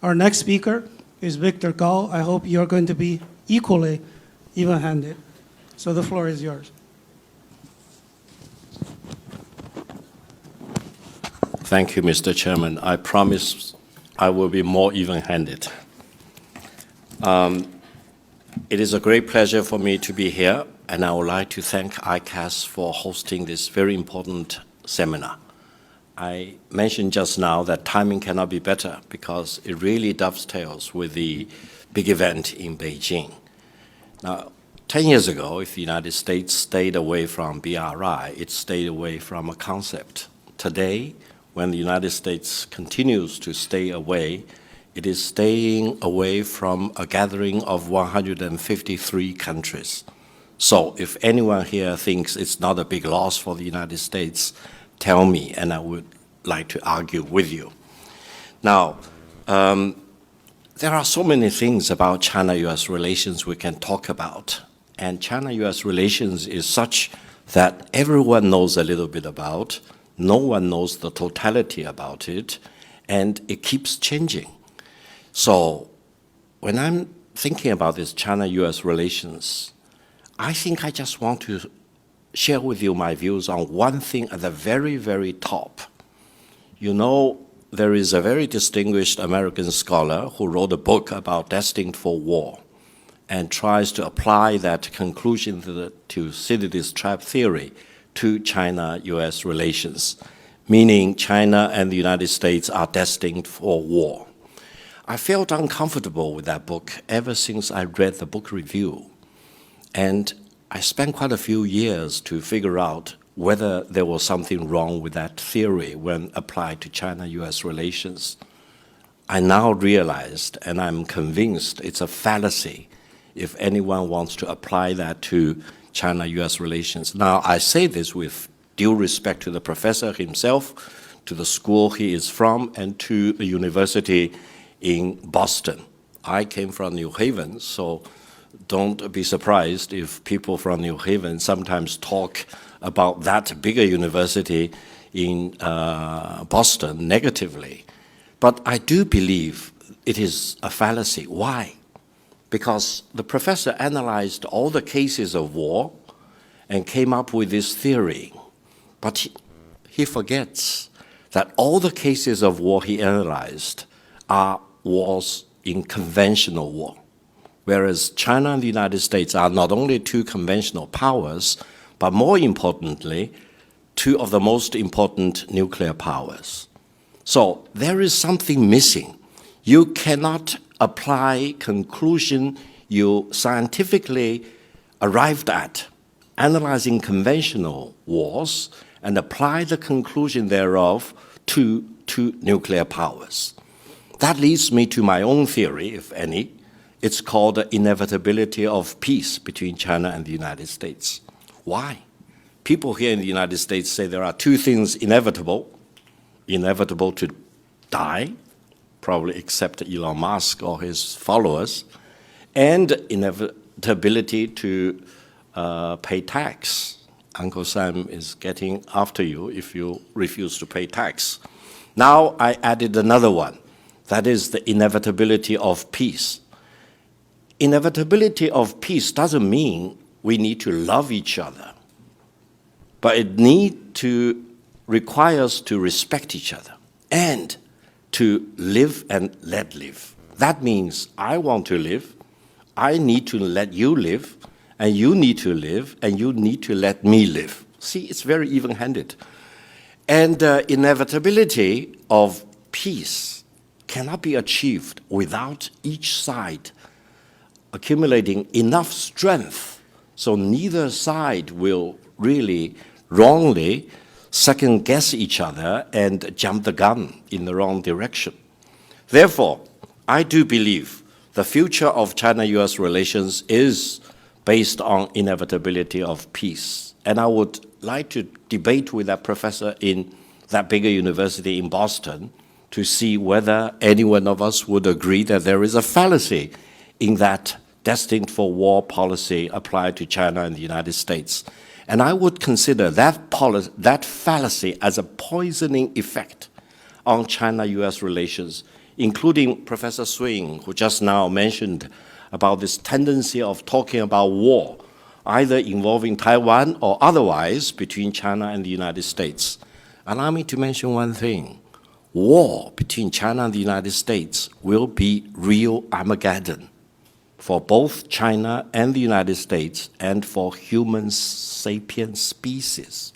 Our next speaker is Victor Gao. I hope you're going to be equally even-handed. So the floor is yours. Thank you, Mr. Chairman. I promise I will be more even-handed. It is a great pleasure for me to be here, and I would like to thank ICAS for hosting this very important seminar. I mentioned just now that timing cannot be better because it really dovetails with the big event in Beijing. Now, 10 years ago, if the United States stayed away from BRI, it stayed away from a concept. Today, when the United States continues to stay away, it is staying away from a gathering of 153 countries. So if anyone here thinks it's not a big loss for the United States, tell me, and I would like to argue with you. Now, there are so many things about China-US relations we can talk about, and China-US relations is such that everyone knows a little bit about, no one knows the totality about it, and it keeps changing. So when I'm thinking about this China-US relations, I think I just want to share with you my views on one thing at the very, very top. You know, there is a very distinguished American scholar who wrote a book about Destined for War and tries to apply that conclusion to Thucydides' trap theory to China-US relations, meaning China and the United States are destined for war. I felt uncomfortable with that book ever since I read the book review. And I spent quite a few years to figure out whether there was something wrong with that theory when applied to China-US relations. I now realized, and I'm convinced, it's a fallacy if anyone wants to apply that to China-US relations. Now, I say this with due respect to the professor himself, to the school he is from, and to the university in Boston. I came from New Haven, so don't be surprised if people from New Haven sometimes talk about that bigger university in Boston negatively. But I do believe it is a fallacy. Why? Because the professor analyzed all the cases of war and came up with this theory. But he forgets that all the cases of war he analyzed are wars in conventional war. Whereas China and the United States are not only two conventional powers, but more importantly, two of the most important nuclear powers. So there is something missing. You cannot apply conclusion you scientifically arrived at, analyzing conventional wars, and apply the conclusion thereof to two nuclear powers. That leads me to my own theory, if any. It's called the inevitability of peace between China and the United States. Why? People here in the United States say there are two things inevitable to die, probably except Elon Musk or his followers, and inevitability to pay tax. Uncle Sam is getting after you if you refuse to pay tax. Now I added another one. That is the inevitability of peace. Inevitability of peace doesn't mean we need to love each other, but it requires us to respect each other and to live and let live. That means I want to live, I need to let you live, and you need to live, and you need to let me live. See, it's very even-handed. And inevitability of peace cannot be achieved without each side accumulating enough strength so neither side will really wrongly second-guess each other and jump the gun in the wrong direction. Therefore, I do believe the future of China-US relations is based on inevitability of peace. And I would like to debate with that professor in that bigger university in Boston to see whether any one of us would agree that there is a fallacy in that destined for war policy applied to China and the United States. And I would consider that fallacy as a poisoning effect on China-US relations including Professor Swing, who just now mentioned about this tendency of talking about war, either involving Taiwan or otherwise between China and the United States. Allow me to mention one thing. War between China and the United States will be real Armageddon for both China and the United States and for human sapient species.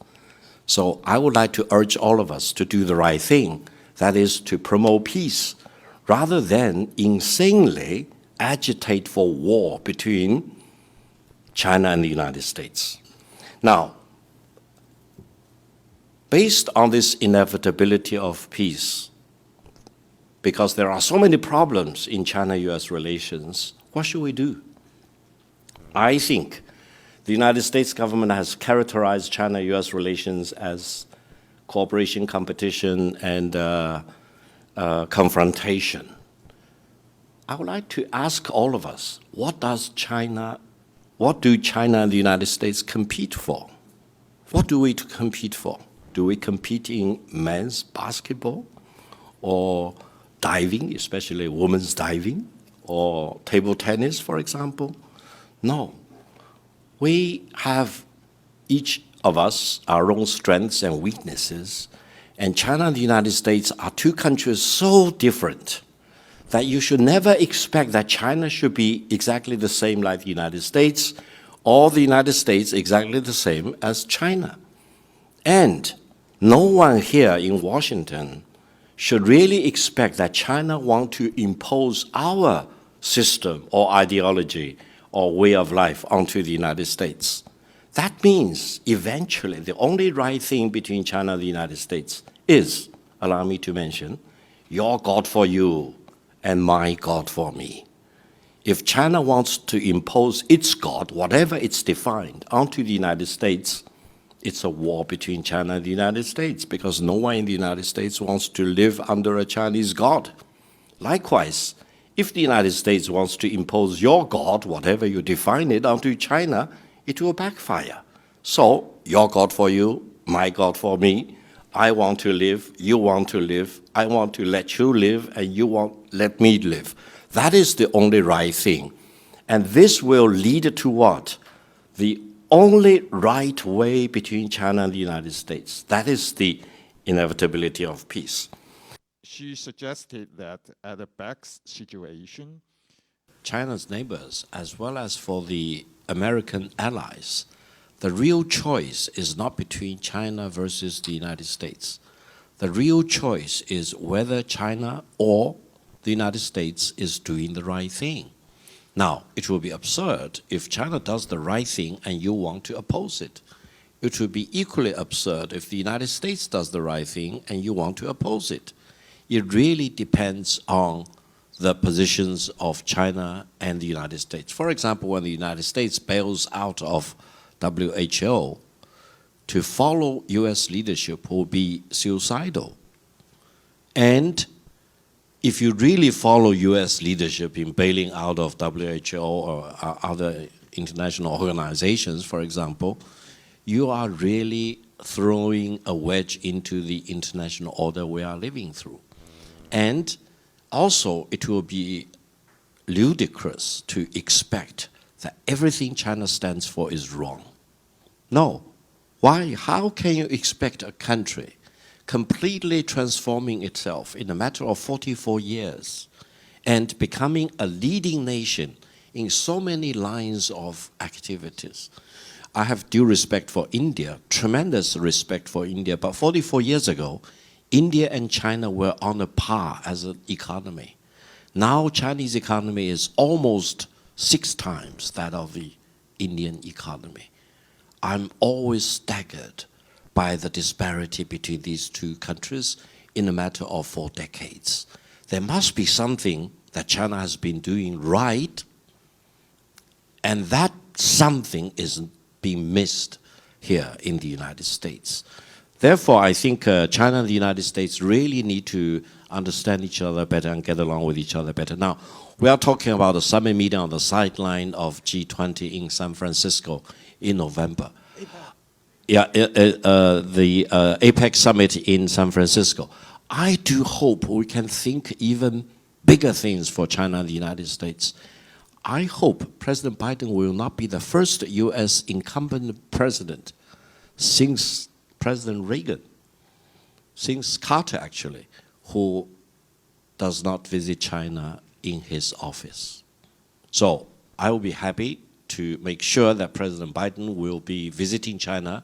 So I would like to urge all of us to do the right thing, that is to promote peace, rather than insanely agitate for war between China and the United States. Now, based on this inevitability of peace, because there are so many problems in China-US relations, what should we do? I think the United States government has characterized China-US relations as cooperation, competition, and confrontation. I would like to ask all of us, what do China and the United States compete for? What do we compete for? Do we compete in men's basketball or diving, especially women's diving, or table tennis, for example? No. We have, each of us, our own strengths and weaknesses, and China and the United States are two countries so different that you should never expect that China should be exactly the same like the United States, or the United States exactly the same as China. And no one here in Washington should really expect that China wants to impose our system or ideology or way of life onto the United States. That means eventually the only right thing between China and the United States is, allow me to mention, your God for you and my God for me. If China wants to impose its God, whatever it's defined, onto the United States, it's a war between China and the United States, because no one in the United States wants to live under a Chinese God. Likewise, if the United States wants to impose your God, whatever you define it, onto China, it will backfire. So, your God for you, my God for me, I want to live, you want to live, I want to let you live, and you want let me live. That is the only right thing. And this will lead to what? The only right way between China and the United States. That is the inevitability of peace. She suggested that at the back situation, China's neighbors, as well as for the American allies, the real choice is not between China versus the United States. The real choice is whether China or the United States is doing the right thing. Now, it will be absurd if China does the right thing and you want to oppose it. It will be equally absurd if the United States does the right thing and you want to oppose it. It really depends on the positions of China and the United States. For example, when the United States bails out of WHO, to follow US leadership will be suicidal. And if you really follow US leadership in bailing out of WHO or other international organizations, for example, you are really throwing a wedge into the international order we are living through. And also, it will be ludicrous to expect that everything China stands for is wrong. No. Why? How can you expect a country completely transforming itself in a matter of 44 years and becoming a leading nation in so many lines of activities? I have due respect for India, tremendous respect for India, but 44 years ago, India and China were on a par as an economy. Now Chinese economy is almost 6 times that of the Indian economy. I'm always staggered by the disparity between these two countries in a matter of 4 decades. There must be something that China has been doing right, and that something is being missed here in the United States. Therefore, I think China and the United States really need to understand each other better and get along with each other better. Now, we are talking about a summit meeting on the sideline of G20 in San Francisco in November. Yeah, the APEC summit in San Francisco. I do hope we can think even bigger things for China and the United States. I hope President Biden will not be the first U.S. incumbent president since President Reagan, since Carter actually, who does not visit China in his office. So I will be happy to make sure that President Biden will be visiting China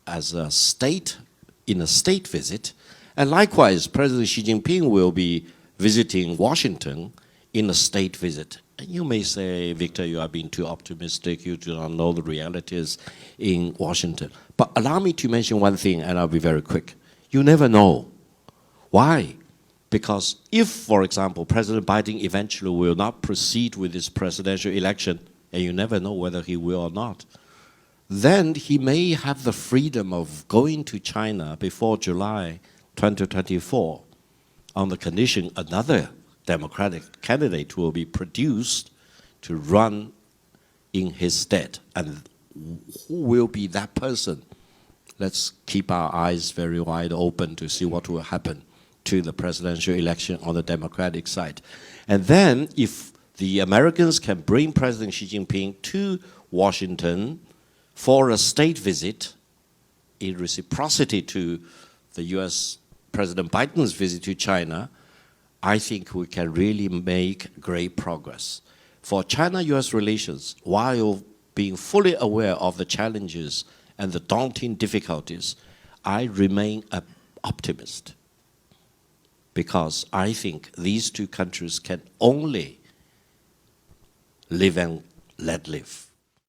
as a state, in a state visit. And likewise, President Xi Jinping will be visiting Washington in a state visit. And you may say, Victor, you are being too optimistic. You do not know the realities in Washington. But allow me to mention one thing, and I'll be very quick. You never know. Why? Because if, for example, President Biden eventually will not proceed with this presidential election, and you never know whether he will or not, then he may have the freedom of going to China before July 2024 on the condition another Democratic candidate will be produced to run in his stead. And who will be that person? Let's keep our eyes very wide open to see what will happen to the presidential election on the Democratic side. And then if the Americans can bring President Xi Jinping to Washington for a state visit in reciprocity to the US President Biden's visit to China, I think we can really make great progress. For China-US relations, while being fully aware of the challenges and the daunting difficulties, I remain an optimist because I think these two countries can only live and let live.